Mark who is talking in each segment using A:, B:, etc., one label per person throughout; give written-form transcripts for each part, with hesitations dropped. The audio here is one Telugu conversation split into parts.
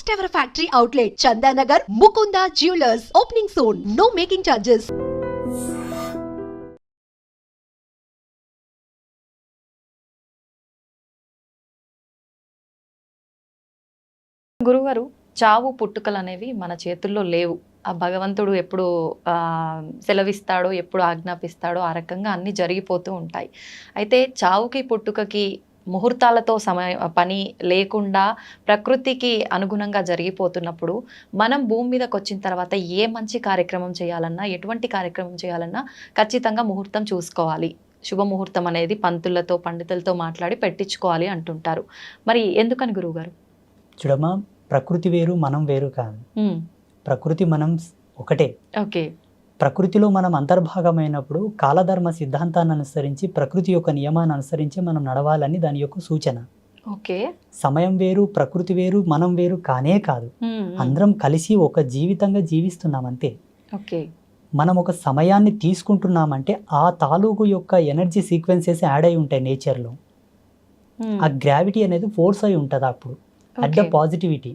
A: First ever factory outlet, Chandanagar, Mukunda Jewelers. Opening soon. No making charges.
B: గురుగారు, చావు పుట్టుకలు అనేవి మన చేతుల్లో లేవు. ఆ భగవంతుడు ఎప్పుడు సెలవిస్తాడో, ఎప్పుడు ఆజ్ఞాపిస్తాడో ఆ రకంగా అన్నీ జరిగిపోతూ ఉంటాయి. అయితే చావుకి పుట్టుకకి ముహూర్తాలతో పని లేకుండా ప్రకృతికి అనుగుణంగా జరిగిపోతున్నప్పుడు మనం భూమి మీదకి వచ్చిన తర్వాత ఏ మంచి కార్యక్రమం చేయాలన్నా, ఎటువంటి కార్యక్రమం చేయాలన్నా ఖచ్చితంగా ముహూర్తం చూసుకోవాలి. శుభముహూర్తం అనేది పంతులతో, పండితులతో మాట్లాడి పెట్టించుకోవాలి అంటుంటారు. మరి ఎందుకని గురువుగారు?
C: చూడమ్మా, ప్రకృతి వేరు, మనం వేరు కాదు. ప్రకృతి మనం ఒకటే.
B: ఓకే.
C: ప్రకృతిలో మనం అంతర్భాగమైనప్పుడు కాలధర్మ సిద్ధాంతాన్ని అనుసరించి, ప్రకృతి యొక్క నియమాన్ని అనుసరించి మనం నడవాలని దాని యొక్క సూచన.
B: ఓకే.
C: సమయం వేరు, ప్రకృతి వేరు, మనం వేరు కానే కాదు. అందరం కలిసి ఒక జీవితంగా జీవిస్తున్నాం అంతే.
B: ఓకే.
C: మనం ఒక సమయాన్ని తీసుకుంటున్నామంటే ఆ తాలూకు యొక్క ఎనర్జీ సీక్వెన్సెస్ యాడ్ అయి ఉంటాయి నేచర్లో. ఆ గ్రావిటీ అనేది ఫోర్స్ అయి ఉంటుంది అప్పుడు. అట్ ద పాజిటివిటీ,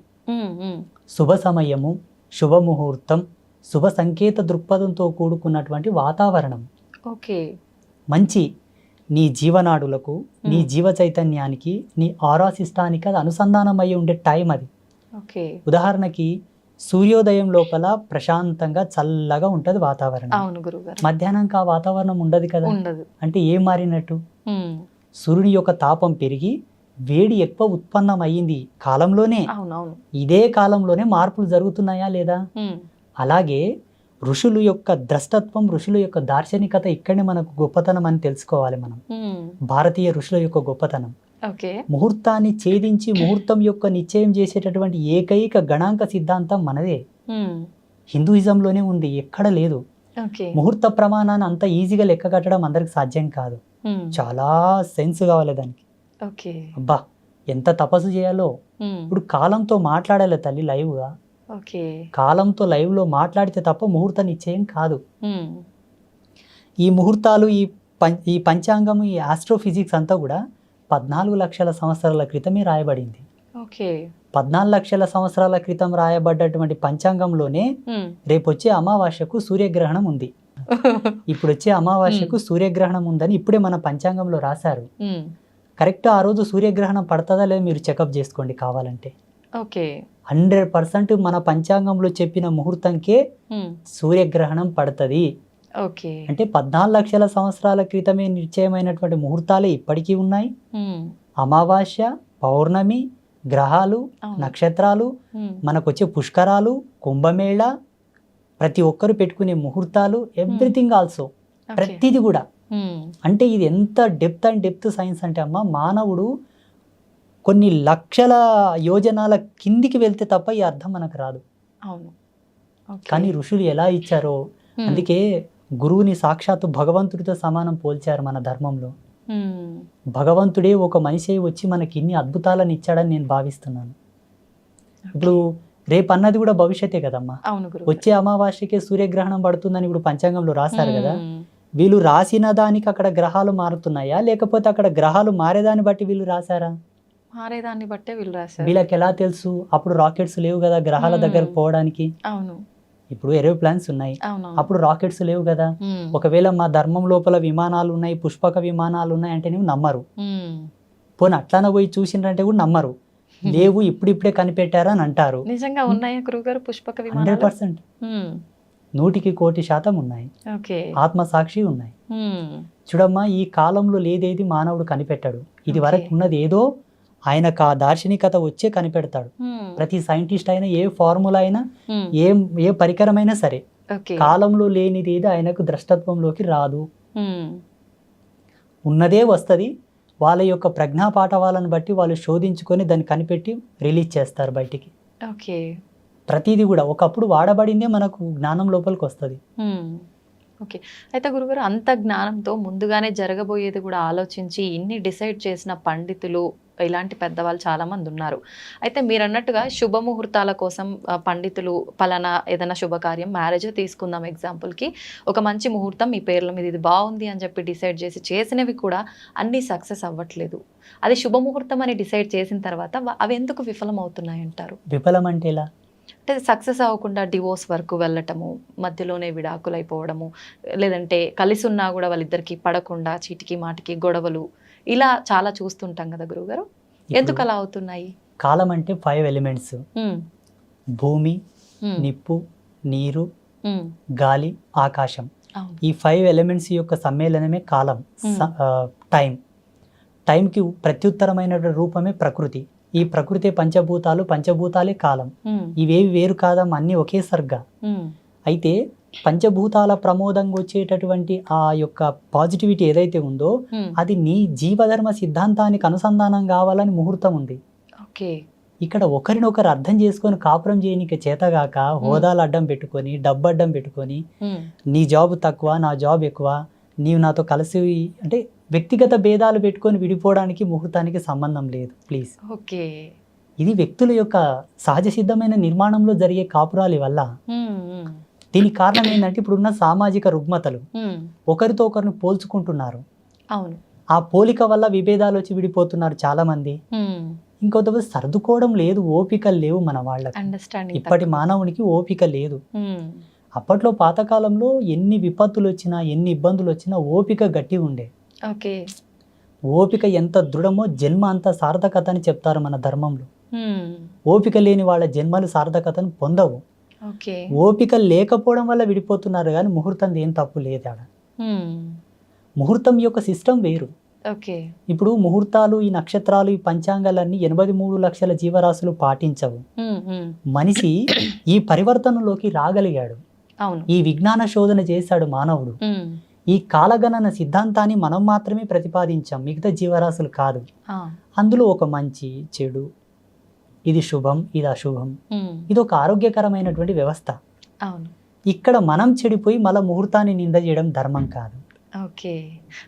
C: శుభ సమయము, శుభముహూర్తం, శుభ సంకేత దృక్పథంతో కూడుకున్నటువంటి వాతావరణం.
B: ఓకే.
C: మంచి నీ జీవనాడులకు, నీ జీవ చైతన్యానికి, నీ ఆరా సిస్టానికి అది అనుసంధానం అయ్యి ఉండే టైం అది.
B: ఓకే.
C: ఉదాహరణకి సూర్యోదయం లోపల ప్రశాంతంగా చల్లగా ఉంటుంది వాతావరణం.
B: అవును గురుగారు.
C: మధ్యాహ్నం ఆ వాతావరణం ఉండదు కదా.
B: ఉండదు.
C: అంటే ఏం మారినట్టు? సూర్యుని యొక్క తాపం పెరిగి వేడి ఎక్కువ ఉత్పన్నం అయ్యింది కాలంలోనే. ఇదే కాలంలోనే మార్పులు జరుగుతున్నాయా లేదా? అలాగే ఋషుల యొక్క ద్రష్టత్వం, ఋషుల యొక్క దార్శనికత ఇక్కడనే మనకు గొప్పతనం అని తెలుసుకోవాలి మనం. భారతీయ ఋషుల యొక్క గొప్పతనం. ముహూర్తాన్ని ఛేదించి ముహూర్తం యొక్క నిశ్చయం చేసేటటువంటి ఏకైక గణాంక సిద్ధాంతం మనదే. హిందూయిజంలోనే ఉంది, ఎక్కడ లేదు. ముహూర్త ప్రమాణాన్ని అంత ఈజీగా లెక్క కట్టడం అందరికి సాధ్యం కాదు. చాలా సెన్స్ కావాలి దానికి. అబ్బా, ఎంత తపస్సు చేయాలో. ఇప్పుడు కాలంతో మాట్లాడాలి తల్లి లైవ్గా. కాలంతో లైవ్ లో మాట్లాడితే తప్ప ముహూర్త నిశ్చయం కాదు. ఈ ముహూర్తాలు, ఈ పంచాంగం, ఈ ఆస్ట్రోఫిజిక్స్ అంతా కూడా 14 లక్షల సంవత్సరాల క్రితమే రాయబడింది. 14 లక్షల సంవత్సరాల క్రితం రాయబడ్డటువంటి పంచాంగంలోనే రేపు వచ్చే అమావాస్యకు సూర్యగ్రహణం ఉంది, ఇప్పుడు వచ్చే అమావాస్యకు సూర్యగ్రహణం ఉందని ఇప్పుడే మన పంచాంగంలో రాశారు. కరెక్ట్ ఆ రోజు సూర్యగ్రహణం పడుతుందా లేదా మీరు చెకప్ చేసుకోండి కావాలంటే. 100% మన పంచాంగంలో చెప్పిన ముహూర్తంకే సూర్యగ్రహణం పడుతుంది. అంటే 14 లక్షల సంవత్సరాల క్రితమే నిశ్చయమైనటువంటి ముహూర్తాలే ఇప్పటికీ ఉన్నాయి. అమావాస్య, పౌర్ణమి, గ్రహాలు, నక్షత్రాలు, మనకు వచ్చే పుష్కరాలు, కుంభమేళ, ప్రతి ఒక్కరు పెట్టుకునే ముహూర్తాలు, ఎవ్రీథింగ్ ఆల్సో, ప్రతిది కూడా. అంటే ఇది ఎంత డెప్త్ సైన్స్ అంటే అమ్మ, మానవుడు కొన్ని లక్షల యోజనాల కిందికి వెళ్తే తప్ప ఈ అర్థం మనకు రాదు. కానీ ఋషులు ఎలా ఇచ్చారో, అందుకే గురువుని సాక్షాత్తు భగవంతుడితో సమానం పోల్చారు మన ధర్మంలో. భగవంతుడే ఒక మనిషి వచ్చి మనకి ఇన్ని అద్భుతాలను ఇచ్చాడని నేను భావిస్తున్నాను. ఇప్పుడు రేపు అన్నది కూడా భవిష్యత్తే కదమ్మా. వచ్చే అమావాస్యకే సూర్యగ్రహణం పడుతుందని ఇప్పుడు పంచాంగంలో రాశారు కదా. వీళ్ళు రాసిన దానికి అక్కడ గ్రహాలు మారుతున్నాయా, లేకపోతే అక్కడ గ్రహాలు మారేదాన్ని బట్టి వీళ్ళు రాశారా?
B: మారేదాన్ని బట్టే వీళ్ళు రాశారు.
C: వీళ్ళకి ఎలా తెలుసు? అప్పుడు రాకెట్స్ లేవు కదా గ్రహాల దగ్గరకు పోవడానికి. ఇప్పుడు ఏరోప్లాన్స్ ఉన్నాయి, అప్పుడు రాకెట్స్ లేవు కదా. ఒకవేళ మా ధర్మం లోపల విమానాలు ఉన్నాయి, పుష్పక విమానాలు ఉన్నాయి అంటే నువ్వు నమ్మరు. పోనీ అట్లానే పోయి చూసిండ్రంటే కూడా నమ్మరు. లేవు, ఇప్పుడిప్పుడే కనిపెట్టారా అని అంటారు.
B: నిజంగా ఉన్నాయా గురుగారు పుష్పక విమానాలు?
C: 100%, 100% ఉన్నాయి. ఆత్మసాక్షి ఉన్నాయి. చూడమ్మా, ఈ కాలంలో లేదేది మానవుడు కనిపెట్టాడు. ఇది వరకు ఉన్నది ఏదో ఆయనకు ఆ దార్శనికత వచ్చే కనిపెడతాడు. ప్రతి సైంటిస్ట్ అయినా, ఏ ఫార్ములా అయినా, ఏ పరికరమైనా సరే, కాలంలో లేనిది ఏది ఆయనకు ద్రష్టత్వంలోకి రాదు. ఉన్నదే వస్తుంది. వాళ్ళ యొక్క ప్రజ్ఞా పాఠవాలను బట్టి వాళ్ళు శోధించుకొని దాన్ని కనిపెట్టి రిలీజ్ చేస్తారు బయటికి. ప్రతిదీ కూడా ఒకప్పుడు వాడబడిందే మనకు జ్ఞానం లోపలికి వస్తుంది.
B: ఓకే. అయితే గురుగారు, అంత జ్ఞానంతో ముందుగానే జరగబోయేది కూడా ఆలోచించి ఇన్ని డిసైడ్ చేసిన పండితులు ఇలాంటి పెద్దవాళ్ళు చాలామంది ఉన్నారు. అయితే మీరు అన్నట్టుగా శుభముహూర్తాల కోసం పండితులు పలానా ఏదైనా శుభకార్యం మ్యారేజ్ తీసుకుందాం ఎగ్జాంపుల్కి, ఒక మంచి ముహూర్తం మీ పేర్ల మీద ఇది బాగుంది అని చెప్పి డిసైడ్ చేసినవి కూడా అన్నీ సక్సెస్ అవ్వట్లేదు. అది శుభముహూర్తం అని డిసైడ్ చేసిన తర్వాత అవి ఎందుకు విఫలం అవుతున్నాయి అంటారు?
C: విఫలం అంటే ఎలా?
B: అంటే సక్సెస్ అవ్వకుండా డివోర్స్ వరకు వెళ్ళటము, మధ్యలోనే విడాకులు అయిపోవడము, లేదంటే కలిసి ఉన్నా కూడా వాళ్ళిద్దరికి పడకుండా చీటికి మాటికి గొడవలు, ఇలా చాలా చూస్తుంటాం కదా గురువుగారు. ఎందుకు అలా అవుతున్నాయి?
C: కాలం అంటే 5 ఎలిమెంట్స్: భూమి, నిప్పు, నీరు, గాలి, ఆకాశం. ఈ 5 ఎలిమెంట్స్ యొక్క సమ్మేళనమే కాలం. టైంకి ప్రత్యుత్తరమైన రూపమే ప్రకృతి. ఈ ప్రకృతి పంచభూతాలు, పంచభూతాలే కాలం. ఇవేవి వేరు కాదం, అన్ని ఒకే సర్గ. అయితే పంచభూతాల ప్రమోదంగా వచ్చేటటువంటి ఆ యొక్క పాజిటివిటీ ఏదైతే ఉందో అది నీ జీవధర్మ సిద్ధాంతానికి అనుసంధానం కావాలని ముహూర్తం ఉంది. ఇక్కడ ఒకరినొకరు అర్థం చేసుకొని కాపురం చేయనికి చేతగాక హోదాలు అడ్డం పెట్టుకొని, డబ్బు అడ్డం పెట్టుకొని, నీ జాబ్ తక్కువ నా జాబ్ ఎక్కువ, నీవు నాతో కలిసి అంటే వ్యక్తిగత భేదాలు పెట్టుకొని విడిపోవడానికి ముహూర్తానికి సంబంధం లేదు. ప్లీజ్. ఇది వ్యక్తుల యొక్క సహజ సిద్ధమైన నిర్మాణంలో జరిగే కాపురాలి వల్ల. దీనికి కారణం ఏంటంటే ఇప్పుడున్న సామాజిక రుగ్మతలు, ఒకరితో ఒకరిని పోల్చుకుంటున్నారు. ఆ పోలిక వల్ల విభేదాలు వచ్చి విడిపోతున్నారు చాలా మంది. ఇంకొంత సర్దుకోవడం లేదు, ఓపికలు లేవు మన వాళ్ళకి. ఇప్పటి మానవునికి ఓపిక లేదు. అప్పట్లో పాతకాలంలో ఎన్ని విపత్తులు వచ్చినా, ఎన్ని ఇబ్బందులు వచ్చినా ఓపిక గట్టి ఉండే. ఓపిక ఎంత దృఢమో జన్మ అంత సార్థకత అని చెప్తారు మన ధర్మంలో. ఓపిక లేని వాళ్ళ జన్మలు సార్థకతను పొందవు. ఓపిక లేకపోవడం వల్ల విడిపోతున్నారు కానీ ముహూర్తం ఏం తప్పు లేదు ఆడ. ముహూర్తం యొక్క సిస్టమ్ వేరు. ఇప్పుడు ముహూర్తాలు, ఈ నక్షత్రాలు, ఈ పంచాంగాలన్నీ 83 లక్షల జీవరాశులు పాటించవు. మనిషి ఈ పరివర్తనలోకి రాగలిగాడు. ఈ విజ్ఞాన శోధన చేశాడు మానవుడు. ఈ కాలగణన సిద్ధాంతాన్ని మనం మాత్రమే ప్రతిపాదించాం, మిగతా జీవరాశులు కాదు. అందులో ఒక మంచి చెడు, ఇది శుభం, ఇది అశుభం, ఇది ఒక ఆరోగ్యకరమైనటువంటి వ్యవస్థ. ఇక్కడ మనం చెడిపోయి మళ్ళీ ముహూర్తాన్ని నింద చేయడం ధర్మం కాదు.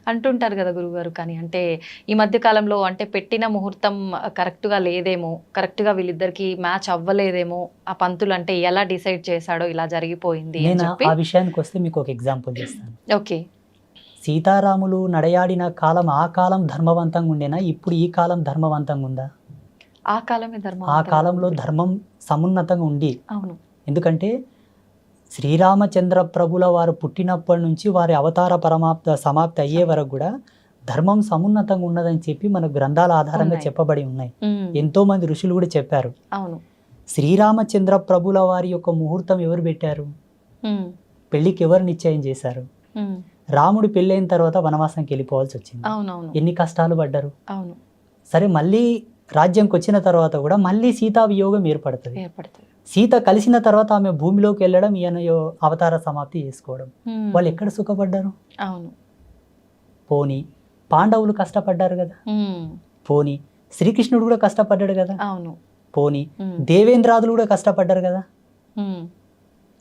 B: అంటుంటారు కదా గురుగారు. కానీ అంటే ఈ మధ్య కాలంలో అంటే పెట్టిన ముహూర్తం కరెక్ట్గా లేదేమో, కరెక్ట్గా వీళ్ళిద్దరికి మ్యాచ్ అవ్వలేదేమో, ఆ పంతులు అంటే ఎలా డిసైడ్ చేశాడో ఇలా జరిగిపోయింది.
C: ఆ విషయానికి వస్తే మీకు ఒక ఎగ్జాంపుల్ చేస్తాను. సీతారాములు నడయాడిన కాలం ఆ కాలం ధర్మవంతంగా ఉండేనా? ఇప్పుడు ఈ కాలం ధర్మవంతంగా ఉందా? ఆ కాలంలో ధర్మం సమున్నతంగా ఉంది. ఎందుకంటే శ్రీరామచంద్ర ప్రభుల వారు పుట్టినప్పటి నుంచి వారి అవతార సమాప్తి అయ్యే వరకు కూడా ధర్మం సమున్నతంగా ఉన్నదని చెప్పి మన గ్రంథాల ఆధారంగా చెప్పబడి ఉన్నాయి. ఎంతో మంది ఋషులు కూడా చెప్పారు. శ్రీరామచంద్ర ప్రభుల వారి యొక్క ముహూర్తం ఎవరు పెట్టారు? పెళ్లికి ఎవరు నిశ్చయం చేశారు? రాముడు పెళ్ళైన తర్వాత వనవాసంకి వెళ్ళిపోవాల్సి వచ్చింది. ఎన్ని కష్టాలు పడ్డారు. సరే, మళ్ళీ రాజ్యంకి వచ్చిన తర్వాత కూడా మళ్ళీ సీతా వియోగం ఏర్పడుతుంది. సీత కలిసిన తర్వాత ఆమె భూమిలోకి వెళ్ళడం, ఈయన అవతార సమాప్తి చేసుకోవడం. వాళ్ళు ఎక్కడ సుఖపడ్డారు? పోనీ పాండవులు కష్టపడ్డారు కదా, పోనీ శ్రీకృష్ణుడు కూడా కష్టపడ్డాడు కదా, పోనీ దేవేంద్రాదులు కూడా కష్టపడ్డారు కదా.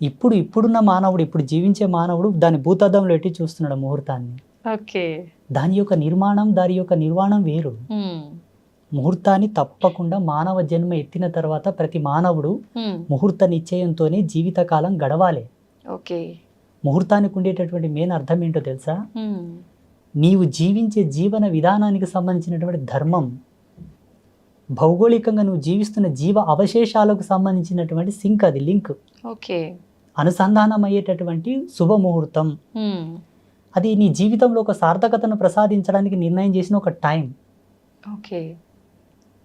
C: ఇప్పుడున్న మానవుడు, ఇప్పుడు జీవించే మానవుడు దాని భూతద్దంలో ఎట్టి చూస్తున్నాడు ముహూర్తాన్ని. దాని యొక్క నిర్మాణం, దాని యొక్క నిర్వాణం వేరు. ముహూర్తాన్ని తప్పకుండా మానవ జన్మ ఎత్తిన తర్వాత ప్రతి మానవుడు ముహూర్త నిశ్చయంతోనే జీవితకాలం గడవాలి. ముహూర్తానికి ఉండేటటువంటి మెయిన్ అర్థం ఏంటో తెలుసా? నీవు జీవించే జీవన విధానానికి సంబంధించినటువంటి ధర్మం, భౌగోళికంగా నువ్వు జీవిస్తున్న జీవ అవశేషాలకు సంబంధించినటువంటి సింక్, అది లింక్, అనుసంధానం అయ్యేటటువంటి శుభముహూర్తం. అది నీ జీవితంలో ఒక సార్థకతను ప్రసాదించడానికి నిర్ణయం చేసిన ఒక టైం.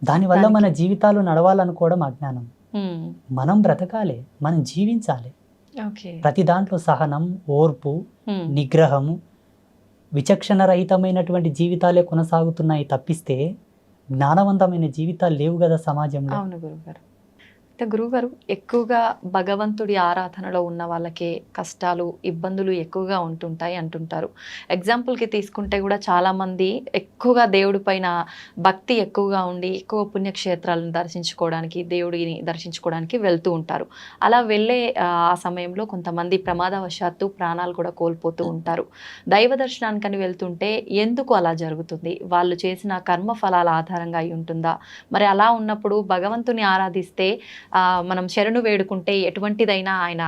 C: దానివల్ల మన జీవితాలు నడవాలనుకోవడం అజ్ఞానం. మనం బ్రతకాలి, మనం జీవించాలి. ప్రతి దాంట్లో సహనం, ఓర్పు, నిగ్రహము, విచక్షణ రహితమైనటువంటి జీవితాలే కొనసాగుతున్నాయి తప్పిస్తే జ్ఞానవంతమైన జీవితాలు లేవు కదా సమాజంలో.
B: అవును గురుగారు. అయితే గురువుగారు ఎక్కువగా భగవంతుడి ఆరాధనలో ఉన్న వాళ్ళకే కష్టాలు ఇబ్బందులు ఎక్కువగా ఉంటుంటాయి అంటుంటారు. ఎగ్జాంపుల్కి తీసుకుంటే కూడా చాలామంది ఎక్కువగా దేవుడి పైన భక్తి ఎక్కువగా ఉండి ఎక్కువ పుణ్యక్షేత్రాలను దర్శించుకోవడానికి దేవుడిని దర్శించుకోవడానికి వెళ్తూ ఉంటారు. అలా వెళ్ళే ఆ సమయంలో కొంతమంది ప్రమాదవశాత్తు ప్రాణాలు కూడా కోల్పోతూ ఉంటారు. దైవ దర్శనానికని వెళ్తుంటే ఎందుకు అలా జరుగుతుంది? వాళ్ళు చేసిన కర్మ ఫలాల ఆధారంగా అయి ఉంటుందా? మరి అలా ఉన్నప్పుడు భగవంతుని ఆరాధిస్తే మనం శరణు వేడుకుంటే ఎటువంటిదైనా ఆయన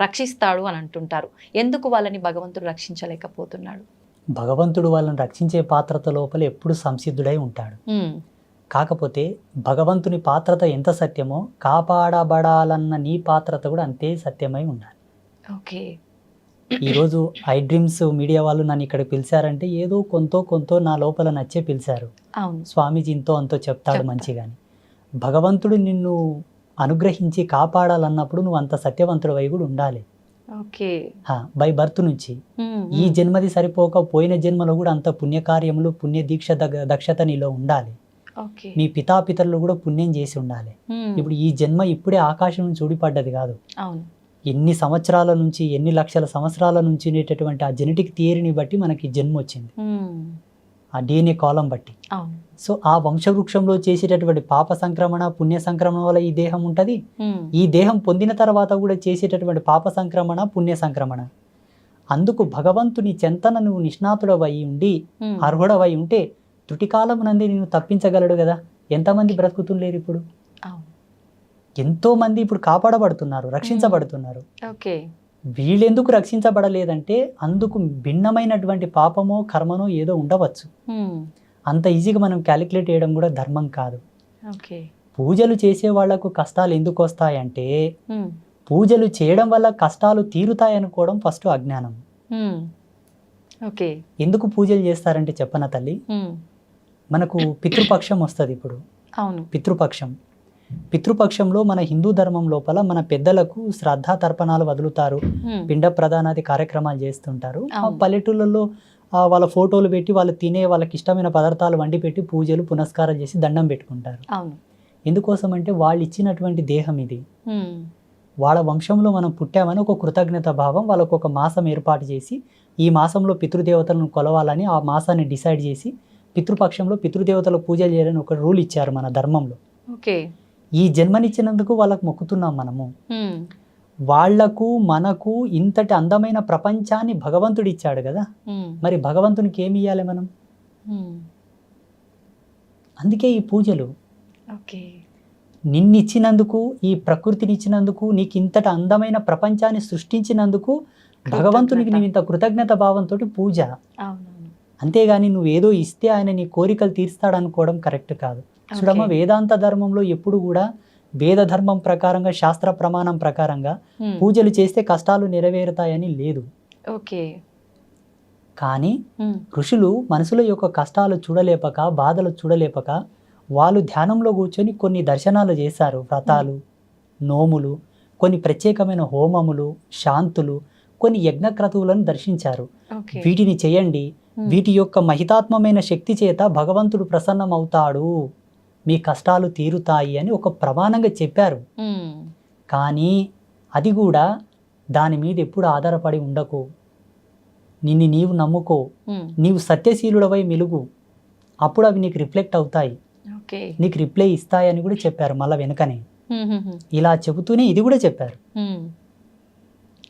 B: రక్షిస్తాడు అని అంటుంటారు. ఎందుకు వాళ్ళని భగవంతుడు రక్షించలేకపోతున్నాడు?
C: భగవంతుడు వాళ్ళని రక్షించే పాత్రత లోపల ఎప్పుడు సంసిద్ధుడై ఉంటాడు. కాకపోతే భగవంతుని పాత్రత ఎంత సత్యమో కాపాడబడాలన్న నీ పాత్రత కూడా అంతే సత్యమై ఉండాలి.
B: ఓకే.
C: ఈరోజు ఐ డ్రీమ్స్ మీడియా వాళ్ళు నన్ను ఇక్కడ పిలిచారంటే ఏదో కొంతో నా లోపల నచ్చే పిలిచారు.
B: అవును,
C: స్వామీజీ ఇంతో అంతో చెప్తాడు మంచిగాని. భగవంతుడు నిన్ను అనుగ్రహించి కాపాడాలన్నప్పుడు నువ్వు అంత సత్యవంతుడు అయి కూడా ఉండాలి.
B: ఓకే.
C: బై బర్త్ నుంచి ఈ జన్మది సరిపోక పోయిన జన్మలో కూడా అంత పుణ్యకార్యములు పుణ్య దీక్ష దక్షత నీలో ఉండాలి. మీ పితాపితరులు కూడా పుణ్యం చేసి ఉండాలి. ఇప్పుడు ఈ జన్మ ఇప్పుడే ఆకాశం నుంచి ఊడిపడ్డది కాదు.
B: అవును,
C: ఎన్ని సంవత్సరాల నుంచి ఎన్ని లక్షల సంవత్సరాల నుంచి ఉండేటటువంటి ఆ జెనెటిక్ థియరీని బట్టి మనకి జన్మ వచ్చింది, ఆ DNA కాలం బట్టి. సో ఆ వంశవృక్షంలో చేసేటటువంటి పాప సంక్రమణ పుణ్య సంక్రమణ వల్ల ఈ దేహం ఉంటుంది. ఈ దేహం పొందిన తర్వాత కూడా చేసేటటువంటి పాప సంక్రమణ పుణ్య సంక్రమణ. అందుకు భగవంతుని చెంతన నువ్వు నిష్ణాతుడవై ఉండి అర్హుడవై ఉంటే త్రుటికాలం నంది నేను తప్పించగలడు కదా. ఎంతమంది బ్రతుకుతుండలేరు ఇప్పుడు? ఎంతో మంది ఇప్పుడు కాపాడబడుతున్నారు, రక్షించబడుతున్నారు. వీళ్ళెందుకు రక్షించబడలేదంటే అందుకు భిన్నమైనటువంటి పాపమో కర్మనో ఏదో ఉండవచ్చు. అంత ఈజీగా మనం క్యాలిక్యులేట్ చేయడం కూడా ధర్మం కాదు. పూజలు చేసే వాళ్లకు కష్టాలు ఎందుకు వస్తాయంటే పూజలు చేయడం వల్ల కష్టాలు తీరుతాయనుకోవడం ఫస్ట్ అజ్ఞానం. ఎందుకు పూజలు చేస్తారంటే చెప్పన తల్లి, మనకు పితృపక్షం వస్తుంది. ఇప్పుడు పితృపక్షంలో మన హిందూ ధర్మం లోపల మన పెద్దలకు శ్రద్ధా తర్పణాలు వదులుతారు, పిండ ప్రదానాది కార్యక్రమాలు చేస్తుంటారు. ఆ పల్లెటూళ్ళలో వాళ్ళ ఫోటోలు పెట్టి వాళ్ళు తినే వాళ్ళకి ఇష్టమైన పదార్థాలు వండి పెట్టి పూజలు పునస్కారం చేసి దండం పెట్టుకుంటారు. ఎందుకోసం అంటే వాళ్ళు ఇచ్చినటువంటి దేహం ఇది, వాళ్ళ వంశంలో మనం పుట్టామని ఒక కృతజ్ఞత భావం. వాళ్ళకు ఒక మాసం ఏర్పాటు చేసి ఈ మాసంలో పితృదేవతలను కొలవాలని ఆ మాసాన్ని డిసైడ్ చేసి పితృపక్షంలో పితృదేవతలకు పూజలు చేయాలని ఒక రూల్ ఇచ్చారు మన ధర్మంలో. ఈ జన్మనిచ్చినందుకు వాళ్ళకు మొక్కుతున్నాం మనము. వాళ్లకు మనకు ఇంతటి అందమైన ప్రపంచాన్ని భగవంతుడు ఇచ్చాడు కదా, మరి భగవంతునికి ఏమి ఇవ్వాలి మనం? అందుకే ఈ పూజలు. నిన్నిచ్చినందుకు, ఈ ప్రకృతినిచ్చినందుకు, నీకు ఇంతటి అందమైన ప్రపంచాన్ని సృష్టించినందుకు భగవంతునికి నీవు ఇంత కృతజ్ఞత భావంతో పూజ. అంతేగాని నువ్వేదో ఇస్తే ఆయన నీ కోరికలు తీర్స్తాడనుకోవడం కరెక్ట్ కాదు. చూడమ్మ, వేదాంత ధర్మంలో ఎప్పుడు కూడా వేద ధర్మం ప్రకారంగా శాస్త్ర ప్రమాణం ప్రకారంగా పూజలు చేస్తే కష్టాలు నెరవేరుతాయని లేదు. కానీ ఋషులు మనసుల యొక్క కష్టాలు చూడలేపక బాధలు చూడలేపక వాళ్ళు ధ్యానంలో కూర్చొని కొన్ని దర్శనాలు చేశారు. వ్రతాలు, నోములు, కొన్ని ప్రత్యేకమైన హోమములు, శాంతులు, కొన్ని యజ్ఞక్రతువులను దర్శించారు. వీటిని చేయండి, వీటి యొక్క మహితాత్మమైన శక్తి చేత భగవంతుడు ప్రసన్నమవుతాడు, మీ కష్టాలు తీరుతాయి అని ఒక ప్రమాణంగా చెప్పారు. కానీ అది కూడా దాని మీద ఎప్పుడు ఆధారపడి ఉండకు. నిన్ను నీవు నమ్ముకో, నీవు సత్యశీలుడవై మెలుగు, అప్పుడు అవి నీకు రిఫ్లెక్ట్ అవుతాయి, నీకు రిప్లై ఇస్తాయని కూడా చెప్పారు. మళ్ళీ వెనుకనే ఇలా చెబుతూనే ఇది కూడా చెప్పారు,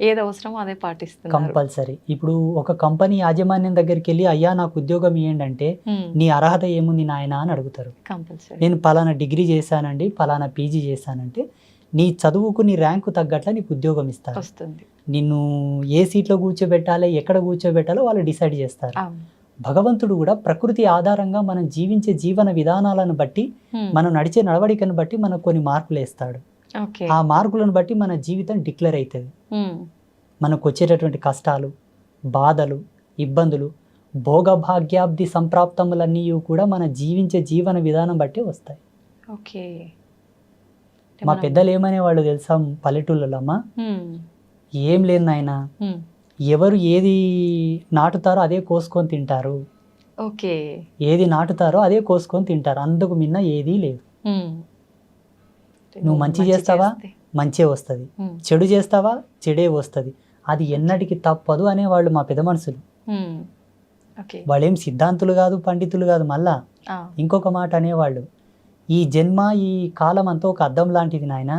B: ఏది అవసరమో అదే పాటిస్తున్నారు
C: కంపల్సరీ. ఇప్పుడు ఒక కంపెనీ యాజమాన్యం దగ్గరికి వెళ్ళి అయ్యా నాకు ఉద్యోగం ఇవ్వండి అంటే నీ అర్హత ఏముంది నాయన అని అడుగుతారు. నేను పలానా డిగ్రీ చేశానండి, పలానా పీజీ చేశానంటే నీ చదువుకు నీ ర్యాంకు తగ్గట్ల నీకు ఉద్యోగం ఇస్తారు. నిన్ను ఏ సీట్లో కూర్చోబెట్టాలి, ఎక్కడ కూర్చోబెట్టాలో వాళ్ళు డిసైడ్ చేస్తారు. భగవంతుడు కూడా ప్రకృతి ఆధారంగా మనం జీవించే జీవన విధానాలను బట్టి, మనం నడిచే నడవడికను బట్టి మనకు కొన్ని మార్కులు వేస్తాడు. ఆ మార్కులను బట్టి మన జీవితం డిక్లేర్ అవుతుంది. మనకు వచ్చేటటువంటి కష్టాలు, బాధలు, ఇబ్బందులు, భోగభాగ్యాబ్ది సంప్రాప్తములన్నీ కూడా మన జీవించే జీవన విధానం బట్టి వస్తాయి. మా పెద్దలు ఏమనేవాళ్ళు తెలుసా పల్లెటూళ్ళలో, అమ్మా ఏం లేదు నాయన, ఎవరు ఏది నాటుతారో అదే కోసుకొని తింటారు, ఏది నాటుతారో అదే కోసుకొని తింటారు, అందుకు మిన్న ఏదీ లేదు. నువ్వు మంచి చేస్తావా మంచే వస్తుంది, చెడు చేస్తావా చెడే వస్తుంది, అది ఎన్నటికి తప్పదు అనేవాళ్ళు మా పెద్ద మనుషులు. వాళ్ళేం సిద్ధాంతులు కాదు, పండితులు కాదు. మళ్ళా ఇంకొక మాట అనేవాళ్ళు, ఈ జన్మ ఈ కాలం అంతా ఒక అద్దం లాంటిది నాయన,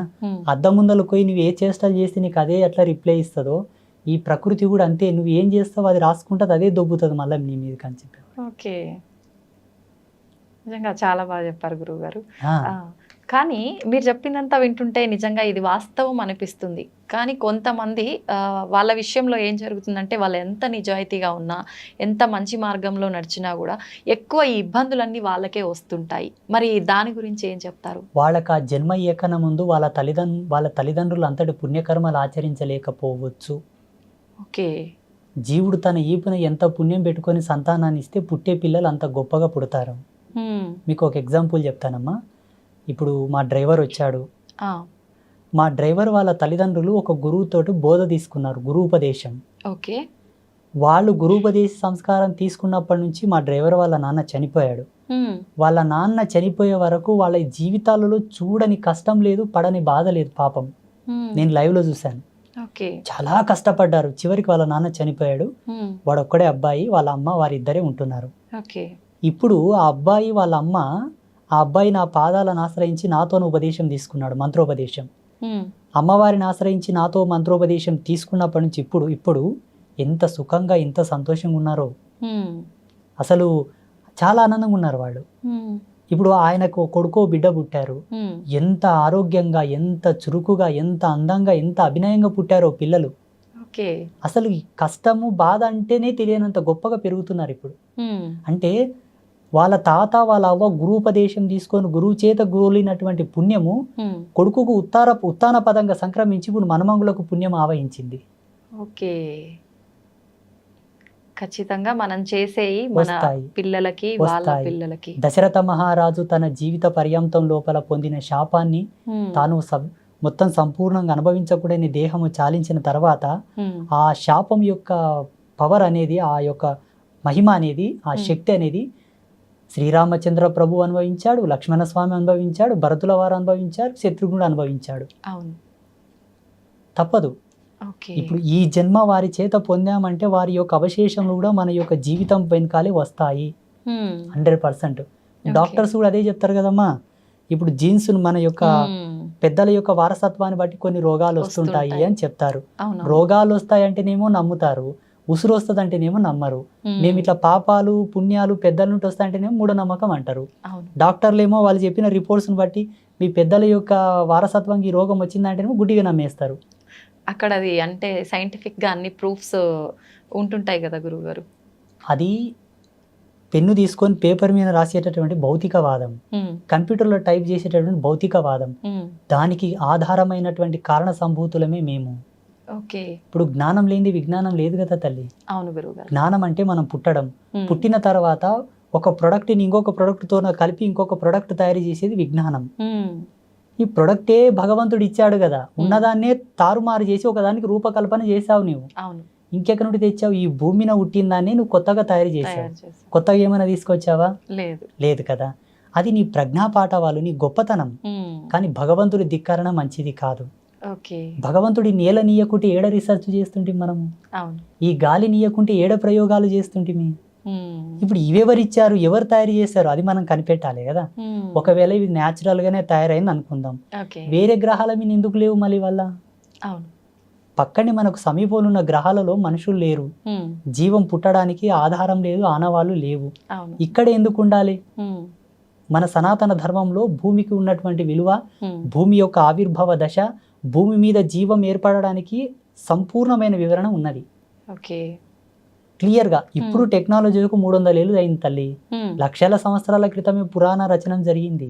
C: అద్దం ముందర పోయి నువ్వు ఏ చేష్టలు చేస్తే నీకు అదే ఎట్లా రిప్లై ఇస్తుందో ఈ ప్రకృతి కూడా అంతే, నువ్వు ఏం చేస్తావు అది రాసుకుంటుంది, అదే దొబ్బుతుంది మళ్ళీ నీ మీదకి అని చెప్పారు.
B: ఓకే, నిజంగా చాలా బాగా చెప్పారు గురువు గారు. కానీ మీరు చెప్పినంత వింటుంటే నిజంగా ఇది వాస్తవం అనిపిస్తుంది. కానీ కొంతమంది వాళ్ళ విషయంలో ఏం జరుగుతుందంటే వాళ్ళు ఎంత నిజాయితీగా ఉన్నా, ఎంత మంచి మార్గంలో నడిచినా కూడా ఎక్కువ ఈ ఇబ్బందులన్నీ వాళ్ళకే వస్తుంటాయి. మరి దాని గురించి ఏం చెప్తారు?
C: వాళ్ళకి ఆ జన్మ ఏకన ముందు వాళ్ళ తల్లిదండ్రులు అంతటి పుణ్యకర్మలు ఆచరించలేకపోవచ్చు.
B: ఓకే,
C: జీవుడు తన ఈపున ఎంత పుణ్యం పెట్టుకొని సంతానాన్ని ఇస్తే పుట్టే పిల్లలు అంత గొప్పగా పుడతారు. మీకు ఒక ఎగ్జాంపుల్ చెప్తానమ్మా. ఇప్పుడు మా డ్రైవర్ వచ్చాడు, మా డ్రైవర్ వాళ్ళ తల్లిదండ్రులు ఒక గురువుతోటి బోధ తీసుకున్నారు, గురూపదేశం.
B: ఓకే,
C: వాళ్ళు గురూపదేశ సంస్కారం తీసుకున్నప్పటి నుంచి మా డ్రైవర్ వాళ్ళ నాన్న చనిపోయాడు. వాళ్ళ నాన్న చనిపోయే వరకు వాళ్ళ జీవితాలలో చూడని కష్టం లేదు, పడని బాధ లేదు. పాపం నేను లైవ్ లో చూశాను, చాలా కష్టపడ్డారు. చివరికి వాళ్ళ నాన్న చనిపోయాడు, వాడు ఒక్కడే అబ్బాయి, వాళ్ళ అమ్మ వారిద్దరే ఉంటున్నారు. ఇప్పుడు ఆ అబ్బాయి వాళ్ళ అమ్మ, ఆ అబ్బాయి నా పాదాలను ఆశ్రయించి నాతో ఉపదేశం తీసుకున్నాడు, మంత్రోపదేశం. అమ్మవారిని ఆశ్రయించి నాతో మంత్రోపదేశం తీసుకున్నప్పటి నుంచి ఇప్పుడు ఎంత సుఖంగా ఎంత సంతోషంగా ఉన్నారో, అసలు చాలా ఆనందంగా ఉన్నారు వాళ్ళు. ఇప్పుడు ఆయనకు కొడుకో బిడ్డ పుట్టారు, ఎంత ఆరోగ్యంగా ఎంత చురుకుగా ఎంత అందంగా ఎంత అభినయంగా పుట్టారో పిల్లలు. అసలు ఈ కష్టము బాధ అంటేనే తెలియనంత గొప్పగా పెరుగుతున్నారు ఇప్పుడు. అంటే వాళ్ళ తాత వాళ్ళ అవ్వ గురూపదేశం తీసుకొని గురువు చేత గురువులైనటువంటి పుణ్యము కొడుకుకు ఉత్తాన పదంగా సంక్రమించి ఇప్పుడు మనమంగులకు పుణ్యం ఆవహించింది.
B: ఓకే, ఖచ్చితంగా మనం చేసేయి మన పిల్లలకి వాళ్ళ పిల్లలకి.
C: దశరథ మహారాజు తన జీవిత పర్యంతం లోపల పొందిన శాపాన్ని తాను మొత్తం సంపూర్ణంగా అనుభవించకూడని దేహము చాలించిన తర్వాత ఆ శాపం యొక్క పవర్ అనేది, ఆ యొక్క మహిమ అనేది, ఆ శక్తి అనేది శ్రీరామచంద్ర ప్రభు అనుభవించాడు, లక్ష్మణ స్వామి అనుభవించాడు, భరతుల వారు అనుభవించారు, శత్రుఘ్నుడు అనుభవించాడు.
B: అవును,
C: తప్పదు. ఇప్పుడు ఈ జన్మ వారి చేత పొందామంటే వారి యొక్క అవశేషములు కూడా మన యొక్క జీవితం వెనకాలే వస్తాయి 100%. డాక్టర్స్ కూడా అదే చెప్తారు కదమ్మా. ఇప్పుడు జీన్స్ మన యొక్క పెద్దల యొక్క వారసత్వాన్ని బట్టి కొన్ని రోగాలు వస్తుంటాయి అని చెప్తారు. రోగాలు వస్తాయంటేనేమో నమ్ముతారు, ఉసురు వస్తుంది అంటేనేమో నమ్మరు. మేము ఇట్లా పాపాలు పుణ్యాలు పెద్దల నుండి వస్తాయంటేనేమో మూఢనమ్మకం అంటారు. డాక్టర్లు ఏమో వాళ్ళు చెప్పిన రిపోర్ట్స్ని బట్టి మీ పెద్దల యొక్క వారసత్వంకి ఈ రోగం వచ్చిందంటేనేమో గుడ్డిగా నమ్మేస్తారు.
B: అక్కడ అది అంటే సైంటిఫిక్గా అన్ని ప్రూఫ్స్ ఉంటుంటాయి కదా గురువుగారు.
C: అది పెన్ను తీసుకొని పేపర్ మీద రాసేటటువంటి భౌతికవాదం, కంప్యూటర్లో టైప్ చేసేటటువంటి భౌతికవాదం, దానికి ఆధారమైనటువంటి కారణ సంభూతులమే మేము.
B: ఓకే,
C: ఇప్పుడు జ్ఞానం లేనిది విజ్ఞానం లేదు కదా తల్లి.
B: అవును గురువుగారు.
C: జ్ఞానం అంటే మనం పుట్టడం, పుట్టిన తర్వాత ఒక ప్రొడక్ట్ని ఇంకొక ప్రొడక్ట్తో కలిపి ఇంకొక ప్రొడక్ట్ తయారు చేసేది విజ్ఞానం. ఈ ప్రొడక్టే భగవంతుడు ఇచ్చాడు కదా, ఉన్నదాన్నే తారుమారు చేసి ఒకదానికి రూపకల్పన చేసావు నువ్వు.
B: అవును,
C: ఇంకెక్కడి నుండి తెచ్చావు? ఈ భూమిన పుట్టిందాన్ని నువ్వు కొత్తగా తయారు చేసావు. కొత్తగా ఏమైనా తీసుకొచ్చావా? లేదు కదా. అది నీ ప్రజ్ఞాపాఠవాలు, నీ గొప్పతనం. కానీ భగవంతుడి ధిక్కరణ మంచిది కాదు. భగవంతుడి నేల నీయకుంటే ఏడ రీసెర్చ్ చేస్తుంటే మనము, ఈ గాలి నీయకుంటే ఏడ ప్రయోగాలు చేస్తుంటే. ఇప్పుడు ఇవెవరు ఇచ్చారు, ఎవరు తయారు చేశారు, అది మనం కనిపెట్టాలి కదా. ఒకవేళ ఇది న్యాచురల్ గానే తయారైంది అనుకుందాం, వేరే గ్రహాల మీద ఎందుకు లేవు మళ్ళీ వల్ల? పక్కనే మనకు సమీపంలో ఉన్న గ్రహాలలో మనుషులు లేరు, జీవం పుట్టడానికి ఆధారం లేదు, ఆనవాళ్ళు లేవు. ఇక్కడ ఎందుకు ఉండాలి? మన సనాతన ధర్మంలో భూమికి ఉన్నటువంటి విలువ, భూమి యొక్క ఆవిర్భావ దశ, భూమి మీద జీవం ఏర్పడడానికి సంపూర్ణమైన వివరణ ఉన్నది క్లియర్ గా. ఇప్పుడు టెక్నాలజీకు 300 ఏళ్ళు అయింది తల్లి, లక్షల సంవత్సరాల క్రితమే పురాణ రచన జరిగింది.